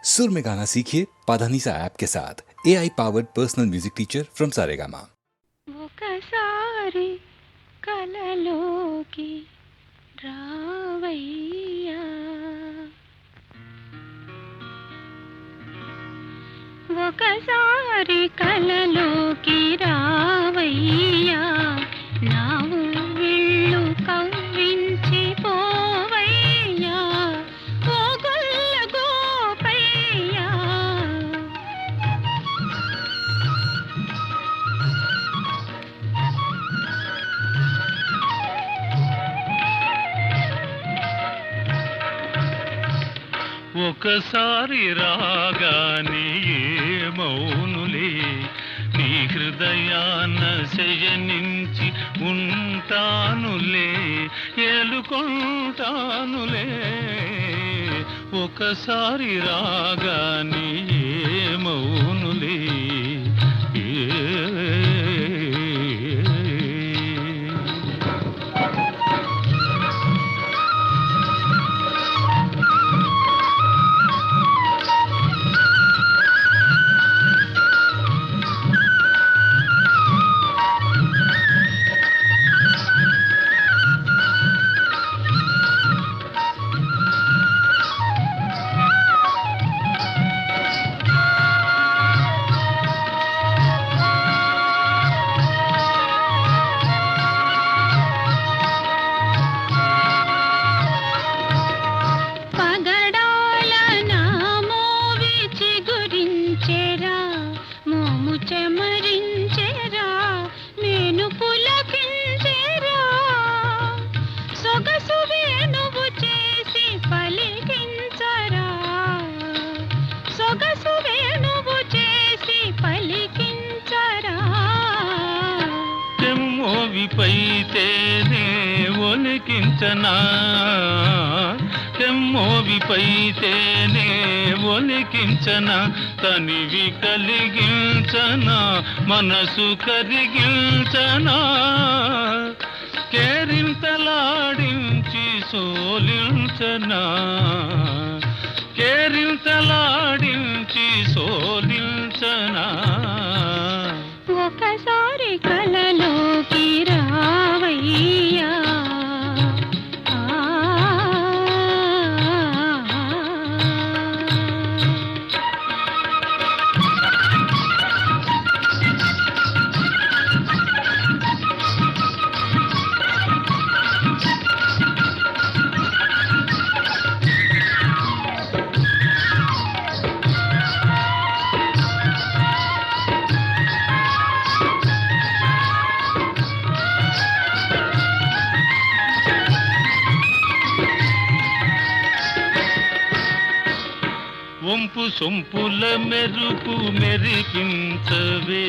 सुर में गाना सीखिए पाधानीसा ऐप के साथ। AI powered personal music teacher from Saregama. ఒకసారి కలలోకి రావయ్యా, ఒకసారి కలలోకి రావయ్యా, నా ఊళ్ళు కవ్వించి పోవయ్యా, ఓ గొల్ల గోపయ్యా. ఒకసారి రాగానే మౌనులే నీ హృదయాన శయనించి ఉంటానులే, ఏలుకుంటానులే. ఒకసారి రాగానే మౌనులే పగడాల నామోవి చిగురించెరా, మోము చెమరించెరా, మేను పులకించెరా, సొగసు వేణువు చేసి పలికించరా, సొగసు వేణువు చేసి పలికించరా. తెమ్మోవిపైతేనే ఒలికించనా, తెమ్మోవిపైతేనే ఒలికించనా, తనివి కలిగించనా, మనసు కరిగించనా, కేరింతలాడించి సోలించనా, కేరింతలాడించి సోలించనా. ఒకసారి కలలోకి రావయ్యా, వంపు సొంపుల మెరుపు మెరిపించవే,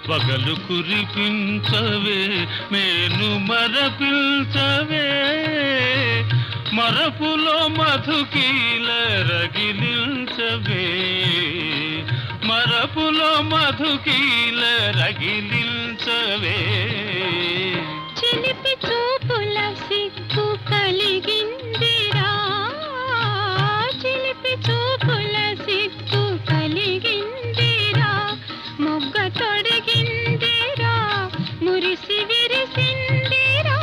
పగలు కురిపించవే, మేను మరపించవే, మరపులో మధుకీల రగిలించవే, మరపులో మధుకీల రగిలించవే. చిలిపి చూపుల సిగ్గు కలిగిందిరా, చిలిపి చూపుల సిగ్గు కలిగిందిరా, మొగ్గ తొడిగిందిరా, మురిసి విరిసిందిరా,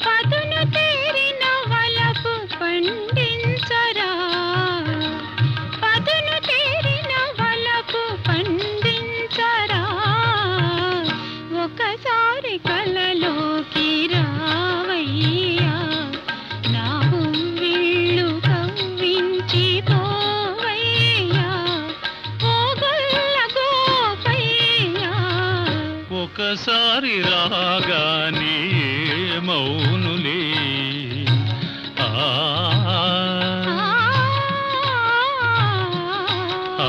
పదును తేరిన వలపు పండించరా, పదును తేరిన వలపు పండించరా. ఒకసారి కలలోకి రావయ్యా, నా ఊళ్ళు కవ్వించి పోవయ్యా, ఓ గొల్ల గోపయ్యా. ఒకసారి రాగానే మౌనులే ఆ ఆ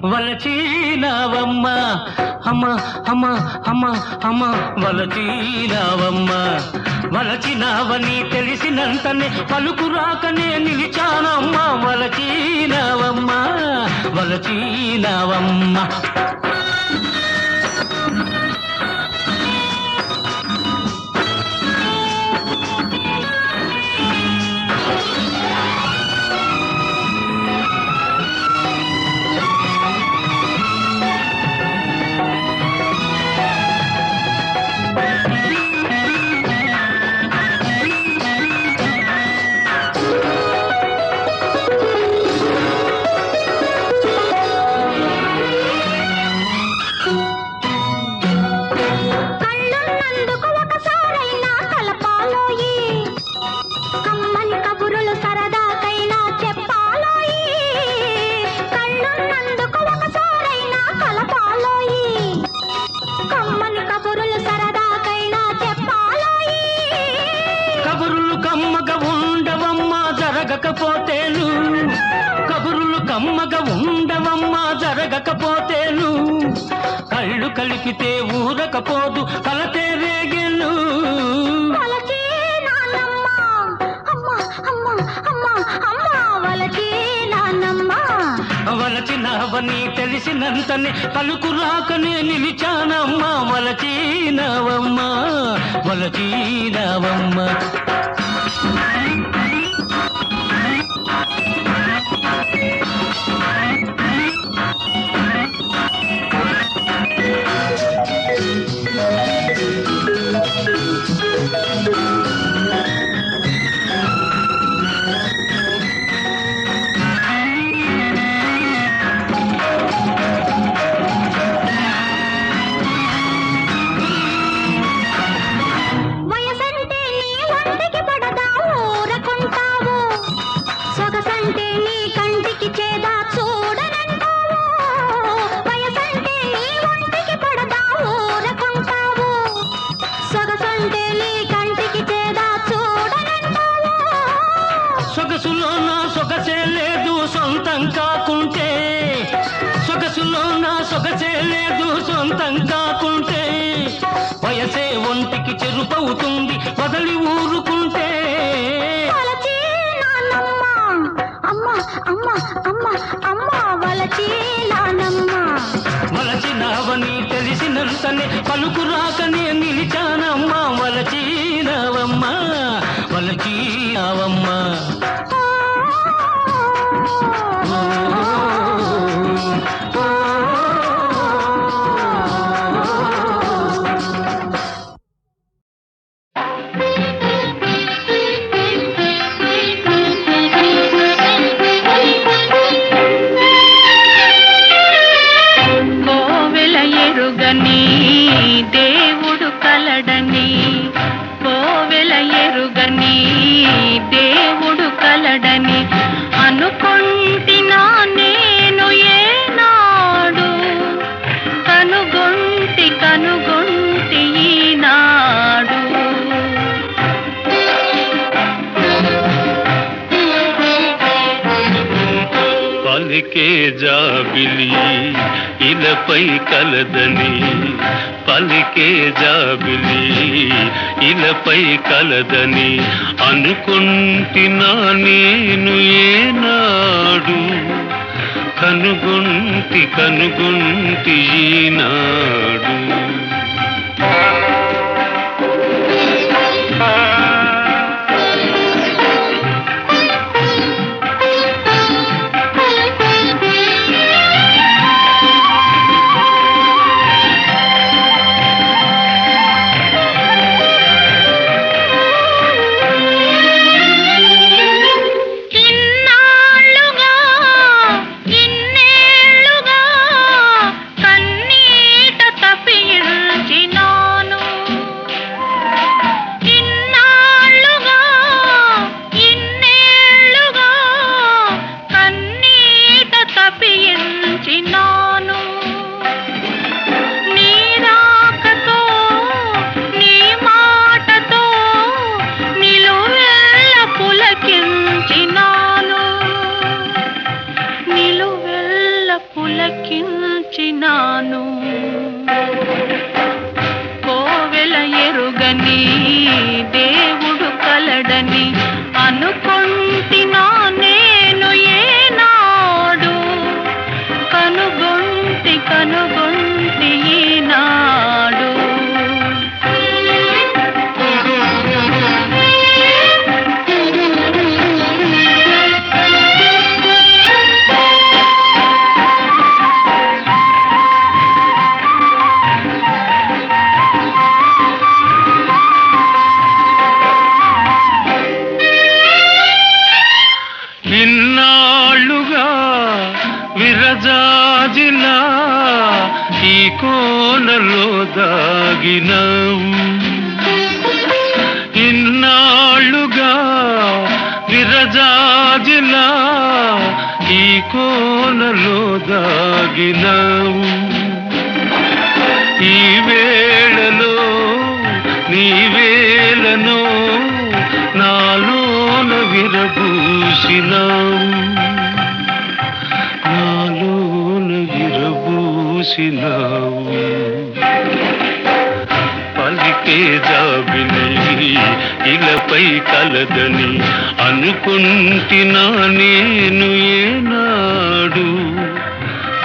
వలచీనావమ్మ అమ్మ అమ్మ అమ్మ అమ్మ వలచీనావమ్మ వలచినావని తెలిసినంతనే పలుకు రాకనే నిలిచానమ్మ వలచీనావమ్మ వలచీనావమ్మ జరగకపోతేను కబురులు కమ్మగా ఉండవమ్మా జరగకపోతేను కళ్ళు కలిపితే ఊరకపోదు కలతే రేగెను వలచినవని తెలిసినంతనే పలుకు రాకనే నిలిచానమ్మా వలచినవమ్మా వలచినవమ్మా సొగసులోన సొగసే లేదు సొంతం కాకుంటే సొగసులోన సొగసే లేదు సొంతం కాకుంటే వయసే ఒంటికి చెరుపవుతుంది వదలి ఊరుకుంటే వలచినావని తెలిసినంతనే పలుకు రాకనే నిలిచానమ్మా వలచినావమ్మా వలచినావమ్మా దేవుడు కలడని కోవెల ఎరుగని దేవుడు కలడని అనుకొంటినా నేను ఏనాడు కనుగొంటి ఈనాడు పలికే జాబిలి ఇలపై కలదని పలికే జాబిలి ఇలపై కలదని అనుకుంటున్నా నేను ఏనాడు కనుగొంటి ఈనాడు కన్నీట తప్పిళ్ళు తిలకించినాను కోవెల ఎరుగని దేవుడు కలడని అనుకొంటినా నేను ఏనాడు కనుగొంటి ఈనాడు ఇన్నాళ్ళుగా విరజాజిలా ఈ కోనలో దాగినావు ఇన్నాళ్ళుగా విరజాజిలా ఈ కోనలో దాగినావు ఈ వేళలో నీ వేళను నాలోన విరబూసినావు నాలోన విరబూసినావు పలికే జాబిలి ఇలపై కలదని అనుకుంటినా నేను ఏనాడు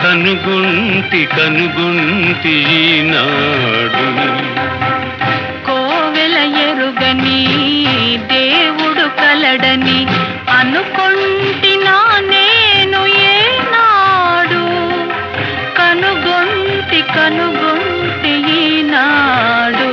కనుగొంటి ఈనాడు కోవెల ఎరుగని దేవుడు కలడని అనుకొంటినా నేను ఏనాడు కనుగొంటి ఈనాడు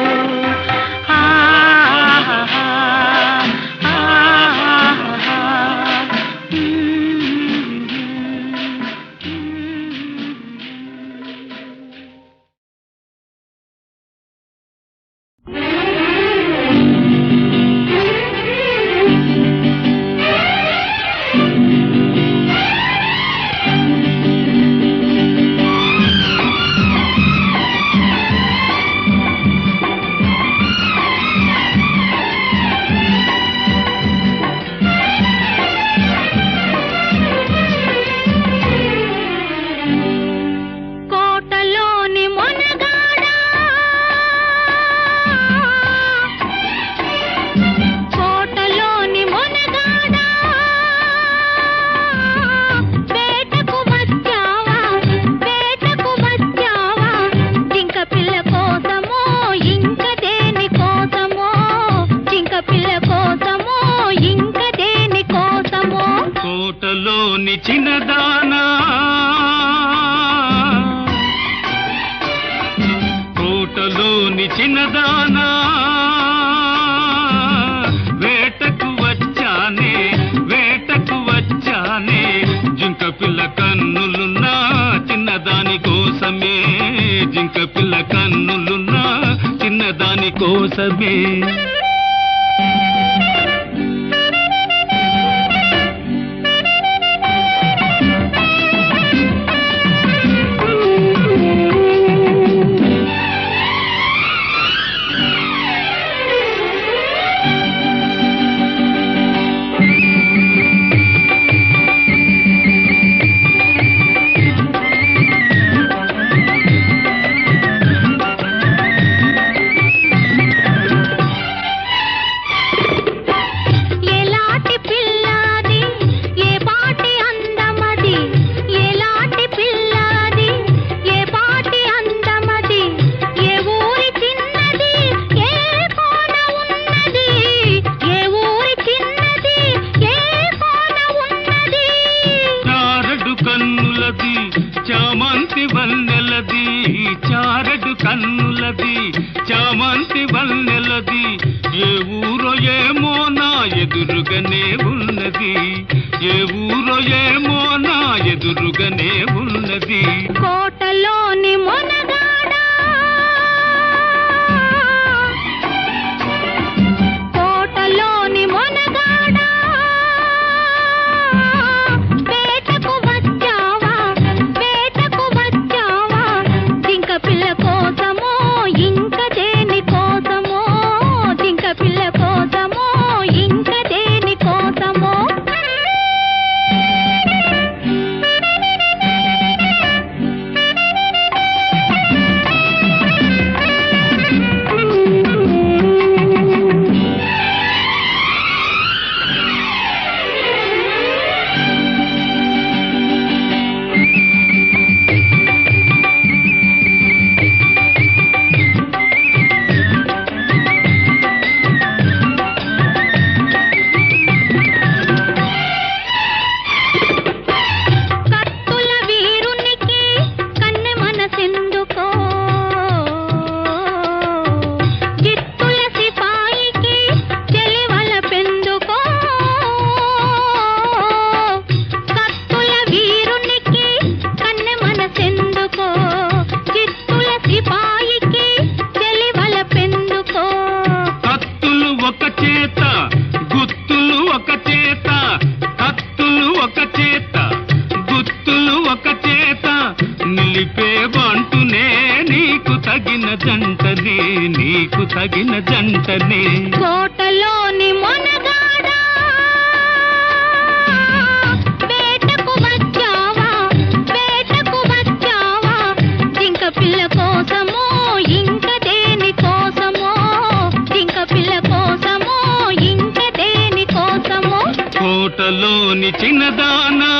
చిన్నదానా కోటలోని చిన్నదానా వేటకు వచ్చానే జింక పిల్ల కన్నులున్నా చిన్నదాని కోసమే జింక పిల్ల కన్నులున్నా చిన్నదాని కోసమే చారడు కన్నులది చామంతి వన్నెలది ఏ ఊరో ఏమో నా ఎదురుగానే ఉన్నది ఏ ఊరో ఏమో నా ఎదురుగానే ఉన్నది కోటలోని మొనగాడా కోటలోని మొనగాడా వేటకు వచ్చావా జింక పిల్ల కోసమో ఇంక దేని కోసమో జింక పిల్ల కోసమో ఇంక దేని కోసమో ఒక చేత నిలిపే బంటునే నీకు తగిన జంటనే నీకు తగిన జంటనే కోటలోని మొనగాడా వేటకు వచ్చావా వేటకు వచ్చావా జింక పిల్ల కోసమో ఇంక దేని కోసమో జింక పిల్ల కోసమో ఇంక దేని కోసమో కోటలోని చిన్నదానా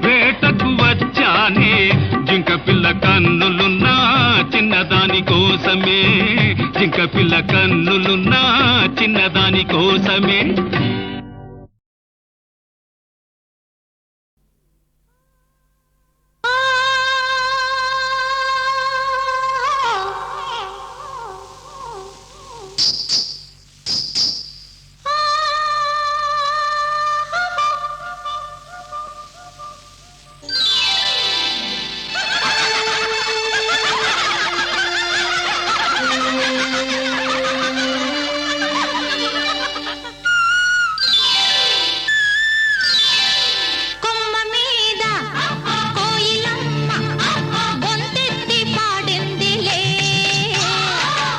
వేటకు వచ్చానే జింక పిల్ల కన్నులున్నా చిన్నదాని కోసమే జింక పిల్ల కన్నులున్నా చిన్నదాని కోసమే కొమ్మ మీద కోయిలమ్మ గొంతెత్తి పాడిందిలే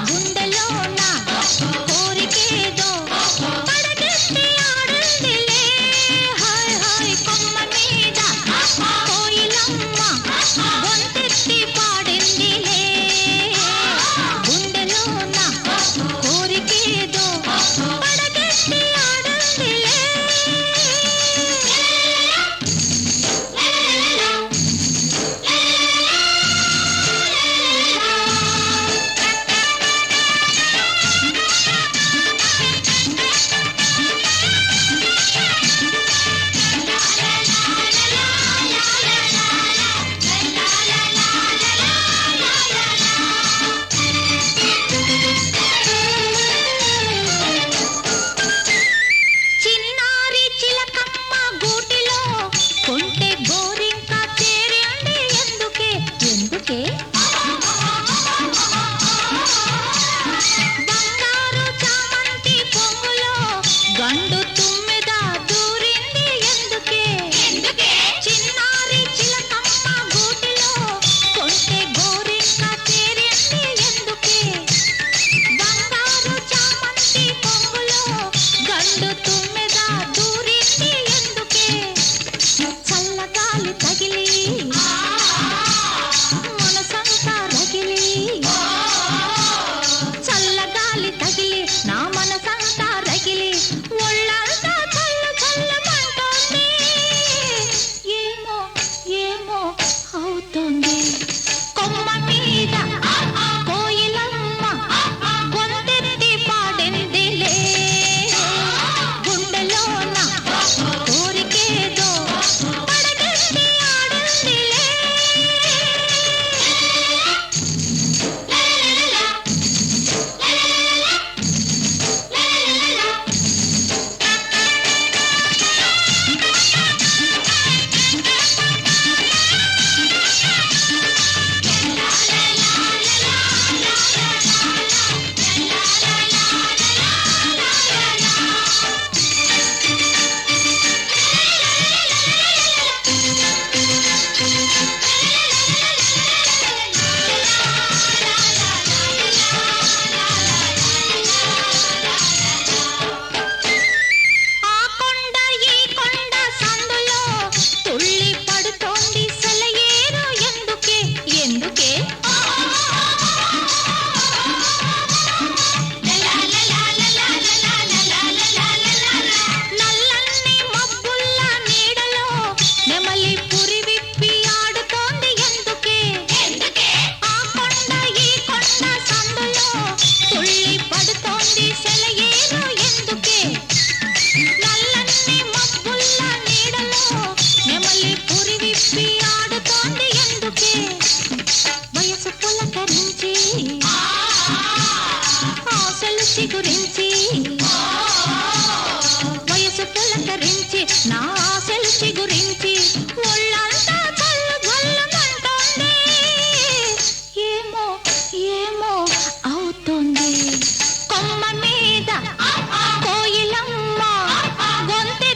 గుండెలోన కోరికేదో పడగెత్తి ఆడిందిలే హాయ్ హాయ్ కొమ్మ మీద కోయిలమ్మ గొంతెత్తి పాడిందిలే గుండెలోన కోరికేదో పడగెత్తి ఆడిందిలే చిన్నారి చిలకమ్మ గూటిలో కొంటె గోరింక చేరింది ఎందుకే ఎందుకే బంగారు చామంతి పొంగులో గండు తుమ్మెద దూరింది ఎందుకే ఎందుకే చిన్నారి చిలకమ్మ గూటిలో కొంటె గోరింక చేరింది ఎందుకే బంగారు చామంతి పొంగులో గండు తుమ్మెద దూరింది ఎందుకే చల్లగాలి తగిలి మనసంతా రగిలి చల్లగాలి తగిలి నా మనసంతా రగిలి ఒళ్ళంతా చల్ల చల్లమంటోంది ఏమో ఏమో అవుతోంది కొమ్మ మీద కోయిలమ్మ గొంతెత్తి పాడిందిలే గుండెలోన కోరికేదో పడగెత్తి ఆడిందిలే ఆ కొండ ఈ కొండ సందులో తుళ్ళి పడుతోంది సెలయేరు ఎందుకే ఎందుకే నల్లని మబ్బుల్ల నీడలో నెమలి పురి విప్పి ఆడుతోంది ఎందుకే ఎందుకే ఆ కొండ ఈ కొండ సందులో తుళ్ళి పడుతోంది సెలయేరు ఎందుకే నల్లని మబ్బుల్ల నీడలో నెమలి పురి విప్పి ఆడుతోంది ఎందుకే వయసు పులకరించి ఆశలు చిగురించి వయసు పులకరించి నా ఆశలు చిగురించి ఒళ్ళంతా చల్లు చల్లమంటోంది ఏమో ఏమో అవుతోంది కొమ్మ మీద కోయిలమ్మ గొంతెత్తి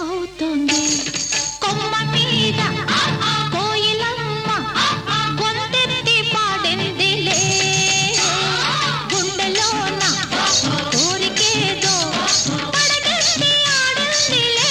అవుతోంది కొమ్మ మీద కోయిలమ్మ గొంతెత్తి పాడిందిలే గుండెలోన కోరికేదో పడగెత్తి ఆడిందిలే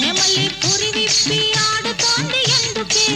నెమలి పురి విప్పి ఆడుతోంది ఎందుకే